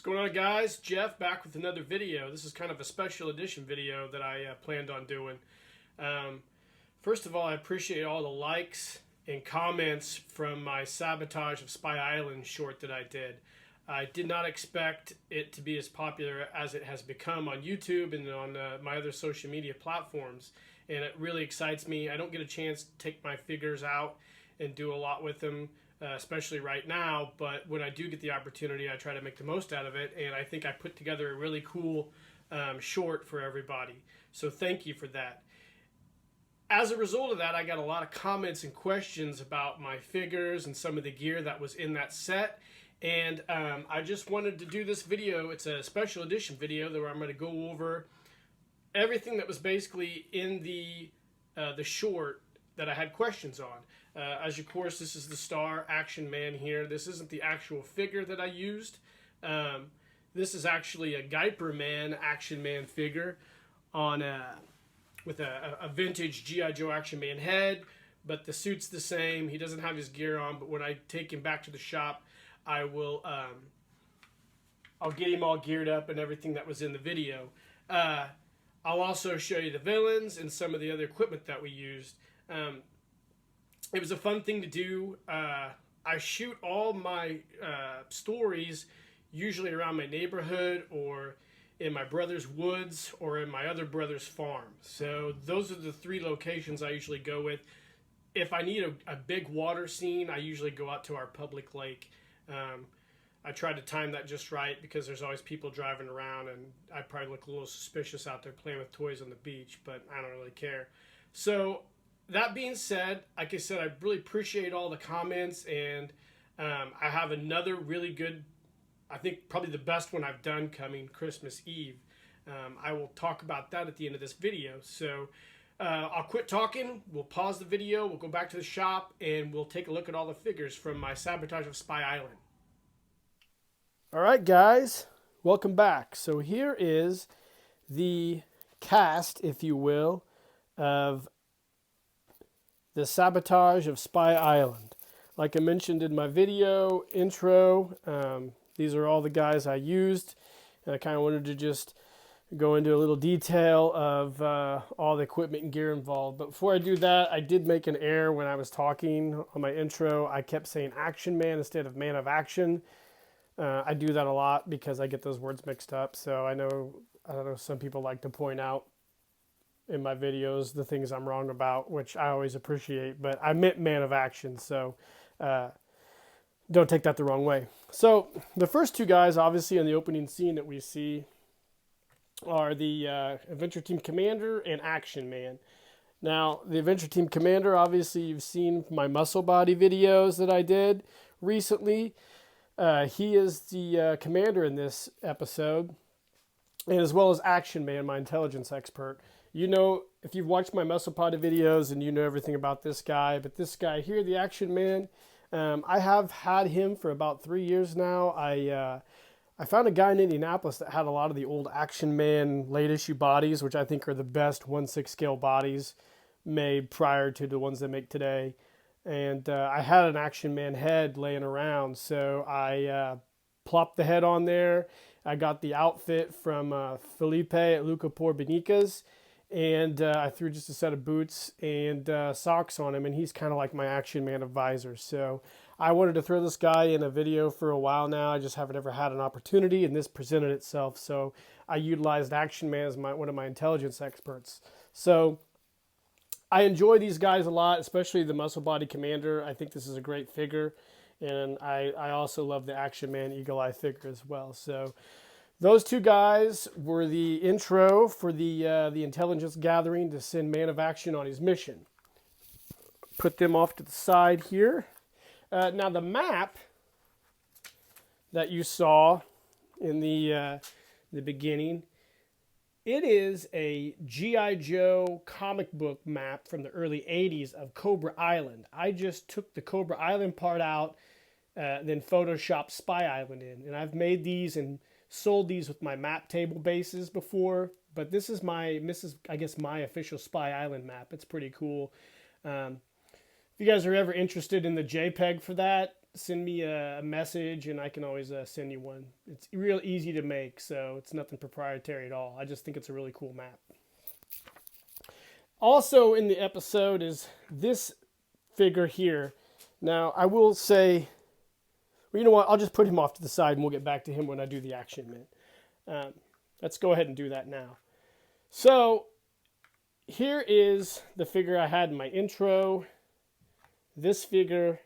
What's going on, guys? Jeff back with another video. This is kind of a special edition video that I planned on doing. First of all, I appreciate all the likes and comments from my Sabotage of Spy Island short that I did. I did not expect it to be as popular as it has become on YouTube and on my other social media platforms, and it really excites me. I don't get a chance to take my figures out and do a lot with them, especially right now, but when I do get the opportunity, I try to make the most out of it, and I think I put together a really cool short for everybody. So thank you for that. As a result of that, I got a lot of comments and questions about my figures and some of the gear that was in that set. And I just wanted to do this video. It's a special edition video where I'm going to go over everything that was basically in the short that I had questions on. As of course, this is the Star Action Man here. This isn't the actual figure that I used. This is actually a Guyper Man Action Man figure on with a vintage G.I. Joe Action Man head, but the suit's the same. He doesn't have his gear on, but when I take him back to the shop, I will I'll get him all geared up and everything that was in the video. I'll also show you the villains and some of the other equipment that we used. It was a fun thing to do. I shoot all my stories usually around my neighborhood or in my brother's woods or in my other brother's farm. So those are the three locations I usually go with. If I need a big water scene, I usually go out to our public lake. I try to time that just right because there's always people driving around, and I probably look a little suspicious out there playing with toys on the beach, but I don't really care. So that being said, like I said, I really appreciate all the comments, and I have another really good, I think probably the best one I've done coming Christmas Eve. I will talk about that at the end of this video. So I'll quit talking, we'll pause the video, we'll go back to the shop, and we'll take a look at all the figures from my Sabotage of Spy Island. Alright guys, welcome back. So here is the cast, if you will, of the Sabotage of Spy Island. Like I mentioned in my video intro, these are all the guys I used, and I kind of wanted to just go into a little detail of all the equipment and gear involved. But before I do that, I did make an error when I was talking on my intro. I kept saying Action Man instead of Man of Action. I do that a lot because I get those words mixed up. So I know some people like to point out in my videos the things I'm wrong about, which I always appreciate. But I meant Man of Action, so don't take that the wrong way. So the first two guys, obviously, in the opening scene that we see are the Adventure Team Commander and Action Man. Now, the Adventure Team Commander, obviously, you've seen my muscle body videos that I did recently. He is the commander in this episode, and as well as Action Man, my intelligence expert. You know, if you've watched my muscle body videos, and you know everything about this guy, but this guy here, the Action Man, I have had him for about 3 years now. I found a guy in Indianapolis that had a lot of the old Action Man late issue bodies, which I think are the best 1/6 scale bodies made prior to the ones they make today. And I had an Action Man head laying around, so I plopped the head on there. I got the outfit from Felipe at Luca Por Benica's, and I threw just a set of boots and socks on him, and he's kind of like my Action Man advisor. So I wanted to throw this guy in a video for a while now. I just haven't ever had an opportunity, and this presented itself. So I utilized Action Man as one of my intelligence experts. So I enjoy these guys a lot, especially the Muscle Body Commander. I think this is a great figure, and I also love the Action Man Eagle Eye figure as well. So those two guys were the intro for the intelligence gathering to send Man of Action on his mission. Put them off to the side here. Now the map that you saw in the beginning, it is a G.I. Joe comic book map from the early 80s of Cobra Island. I just took the Cobra Island part out, then photoshopped Spy Island in. And I've made these and sold these with my map table bases before. But this is I guess, my official Spy Island map. It's pretty cool. If you guys are ever interested in the JPEG for that, send me a message and I can always send you one. It's real easy to make, so it's nothing proprietary at all. I just think it's a really cool map. Also in the episode is this figure here. Now, I will say, well, you know what? I'll just put him off to the side and we'll get back to him when I do the action mint. Let's go ahead and do that now. So, here is the figure I had in my intro. This figure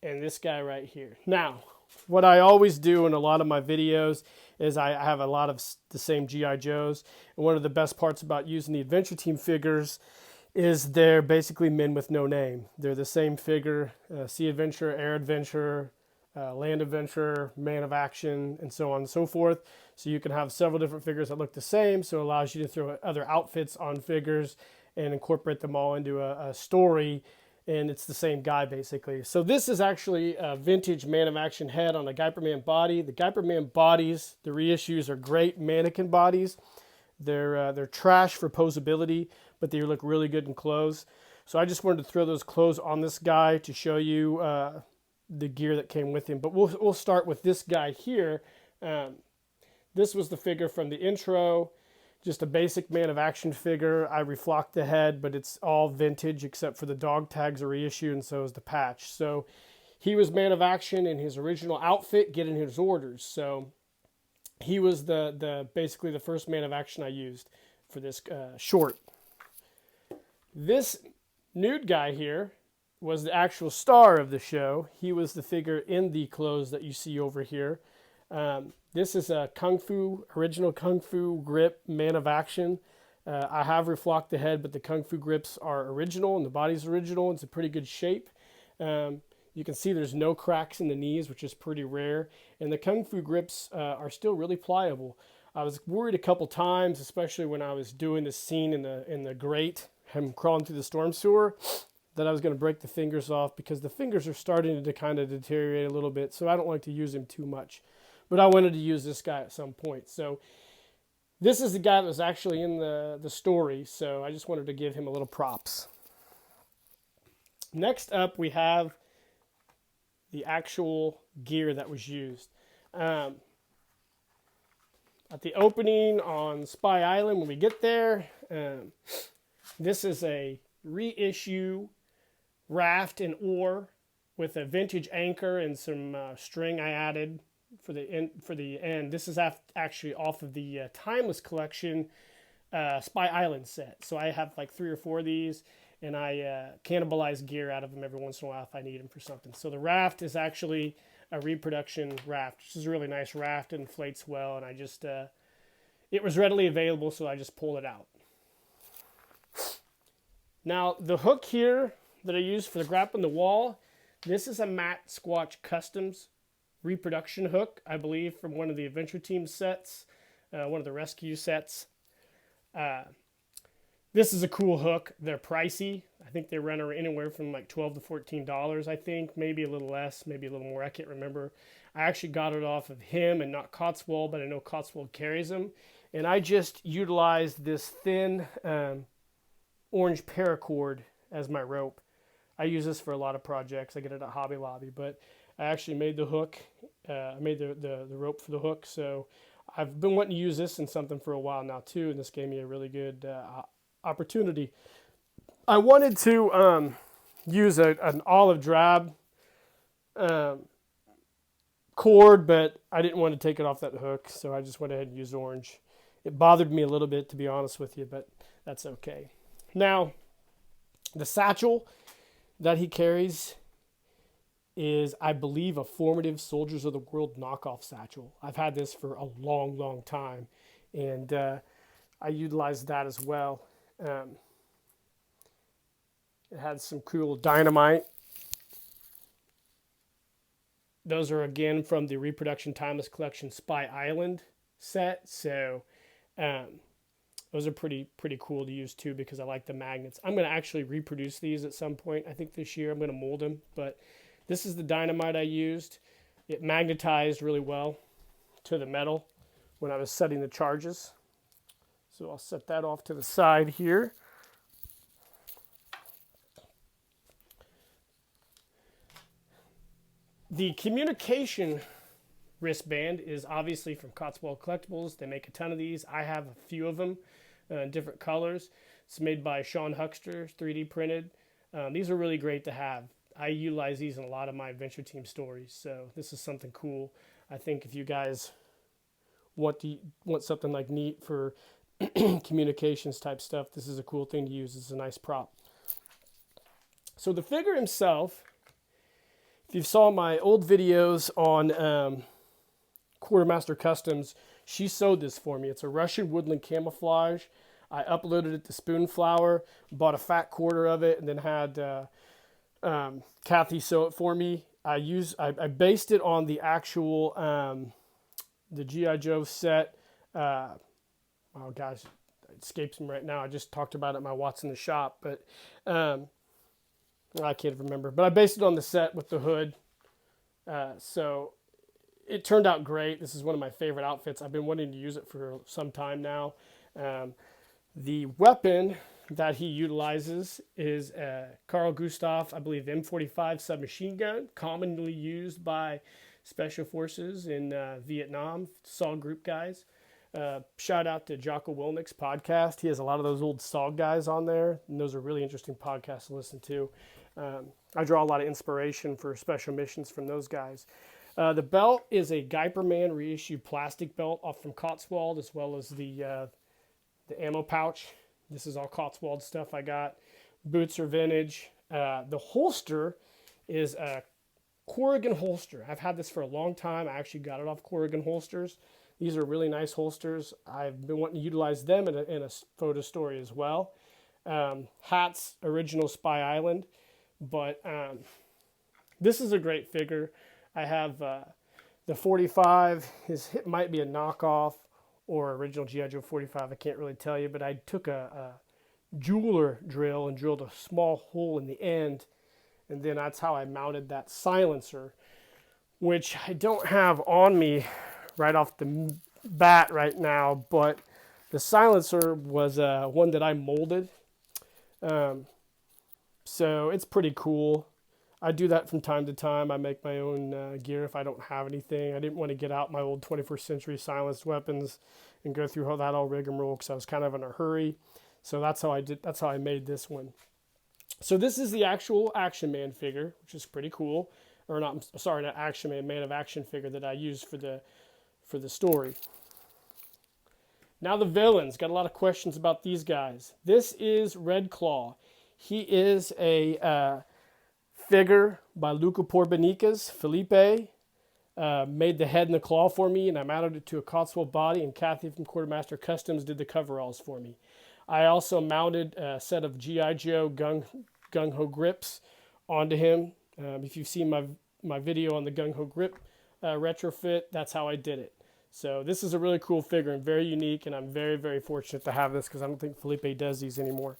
and this guy right here. Now, what I always do in a lot of my videos is I have a lot of the same G.I. Joes. And one of the best parts about using the Adventure Team figures is they're basically men with no name. They're the same figure, Sea Adventurer, Air Adventurer, Land Adventurer, Man of Action, and so on and so forth. So you can have several different figures that look the same, so it allows you to throw other outfits on figures and incorporate them all into a story, and it's the same guy basically. So this is actually a vintage Man of Action head on a Guyperman body. The Guyperman bodies, the reissues, are great mannequin bodies. They're trash for posability, but they look really good in clothes. So I just wanted to throw those clothes on this guy to show you the gear that came with him. But we'll start with this guy here. This was the figure from the intro, just a basic Man of Action figure. I reflocked the head, but it's all vintage except for the dog tags are reissued, and so is the patch. So he was Man of Action in his original outfit, getting his orders. So he was basically the first Man of Action I used for this short. This nude guy here was the actual star of the show. He was the figure in the clothes that you see over here. This is a original Kung Fu grip Man of Action. I have reflocked the head, but the Kung Fu grips are original and the body's original. It's a pretty good shape. You can see there's no cracks in the knees, which is pretty rare. And the Kung Fu grips are still really pliable. I was worried a couple times, especially when I was doing this scene in the grate, him crawling through the storm sewer, that I was going to break the fingers off because the fingers are starting to kind of deteriorate a little bit, so I don't like to use him too much. But I wanted to use this guy at some point. So this is the guy that was actually in the story, so I just wanted to give him a little props. Next up, we have the actual gear that was used. At the opening on Spy Island, when we get there, this is a reissue raft and oar with a vintage anchor and some string I added for the end. This is actually off of the Timeless Collection Spy Island set. So I have like 3 or 4 of these, and I cannibalize gear out of them every once in a while if I need them for something. So the raft is actually a reproduction raft. This is a really nice raft. It inflates well, and I just it was readily available, so I just pulled it out. Now the hook here that I use for the grappling the wall, this is a Matt Squatch Customs reproduction hook, I believe, from one of the Adventure Team sets, one of the rescue sets. This is a cool hook. They're pricey. I think they run anywhere from like $12 to $14, I think. Maybe a little less, maybe a little more. I can't remember. I actually got it off of him and not Cotswold, but I know Cotswold carries them. And I just utilized this thin orange paracord as my rope. I use this for a lot of projects. I get it at Hobby Lobby, but I actually made the hook. I made the rope for the hook. So I've been wanting to use this in something for a while now too, and this gave me a really good opportunity. I wanted to use an olive drab cord, but I didn't want to take it off that hook, so I just went ahead and used orange. It bothered me a little bit, to be honest with you, but that's okay. Now, the satchel that he carries is, I believe, a Formative Soldiers of the World knockoff satchel. I've had this for a long, long time, and I utilized that as well. It had some cool dynamite. Those are, again, from the Reproduction Timeless Collection Spy Island set, so those are pretty cool to use too, because I like the magnets. I'm going to actually reproduce these at some point. I think this year I'm going to mold them, but this is the dynamite I used. It magnetized really well to the metal when I was setting the charges. So I'll set that off to the side here. The communication wristband is obviously from Cotswold Collectibles. They make a ton of these. I have a few of them in different colors. It's made by Sean Huckster, 3D printed. These are really great to have. I utilize these in a lot of my adventure team stories, so this is something cool. I think if you guys want something like neat for communications type stuff, this is a cool thing to use. It's a nice prop. So the figure himself, if you saw my old videos on Quartermaster Customs, she sewed this for me. It's a Russian woodland camouflage. I uploaded it to Spoonflower, bought a fat quarter of it, and then had Kathy sew it for me. I based it on the actual the G.I. Joe set. Oh gosh, it escapes me right now. I just talked about it in my What's in the Shop, but I can't remember. But I based it on the set with the hood. So it turned out great. This is one of my favorite outfits. I've been wanting to use it for some time now. The weapon that he utilizes is a Carl Gustaf, I believe, M45 submachine gun, commonly used by special forces in Vietnam, SAW group guys. Shout out to Jocko Wilnick's podcast. He has a lot of those old SAW guys on there, and those are really interesting podcasts to listen to. I draw a lot of inspiration for special missions from those guys. The belt is a Geiperman reissued plastic belt off from Cotswold, as well as the ammo pouch. This is all Cotswold stuff I got. Boots are vintage. The holster is a Corrigan holster. I've had this for a long time. I actually got it off Corrigan holsters. These are really nice holsters. I've been wanting to utilize them in a photo story as well. Hats, original Spy Island. But this is a great figure. I have the 45. It might be a knockoff or original G.I. Joe 45. I can't really tell you. But I took a jeweler drill and drilled a small hole in the end. And then that's how I mounted that silencer, which I don't have on me right off the bat right now. But the silencer was one that I molded. So it's pretty cool. I do that from time to time. I make my own gear if I don't have anything. I didn't want to get out my old 21st century silenced weapons and go through that all rigmarole because I was kind of in a hurry. So that's how I did. That's how I made this one. So this is the actual Action Man figure, which is pretty cool. Or not? Sorry, not Action Man, Man of Action figure that I used for the story. Now the villains. Got a lot of questions about these guys. This is Red Claw. He is a figure by Luca Porbenicas. Felipe made the head and the claw for me, and I mounted it to a Cotswold body, and Kathy from Quartermaster Customs did the coveralls for me. I also mounted a set of G.I. Joe gung-ho grips onto him. If you've seen my video on the gung-ho grip retrofit, that's how I did it. So this is a really cool figure and very unique, and I'm very, very fortunate to have this because I don't think Felipe does these anymore.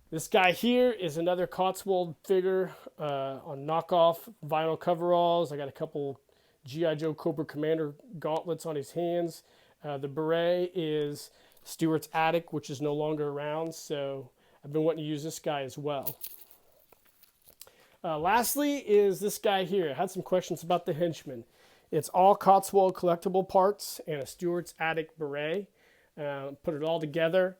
This guy here is another Cotswold figure on knockoff vinyl coveralls. I got a couple G.I. Joe Cobra Commander gauntlets on his hands. The beret is Stewart's Attic, which is no longer around, so I've been wanting to use this guy as well. Lastly is this guy here. I had some questions about the henchman. It's all Cotswold collectible parts and a Stewart's Attic beret. Put it all together.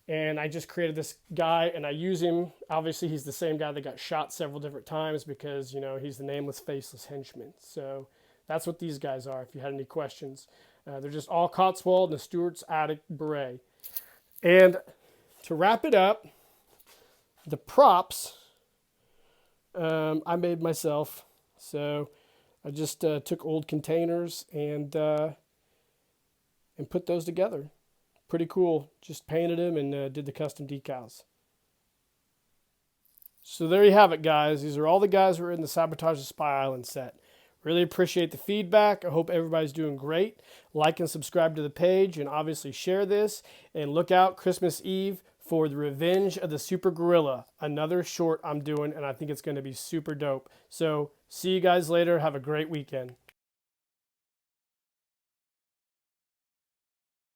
And I just created this guy, and I use him. Obviously, he's the same guy that got shot several different times because, you know, he's the nameless, faceless henchman. So that's what these guys are, if you had any questions. They're just all Cotswold and a Stewart's Attic beret. And to wrap it up, the props I made myself. So I just took old containers and put those together. Pretty cool. Just painted him and did the custom decals. So there you have it, guys. These are all the guys who are in the Sabotage of Spy Island set. Really appreciate the feedback. I hope everybody's doing great. Like and subscribe to the page, and obviously share this. And look out Christmas Eve for The Revenge of the Super Gorilla. Another short I'm doing, and I think it's going to be super dope. So see you guys later. Have a great weekend.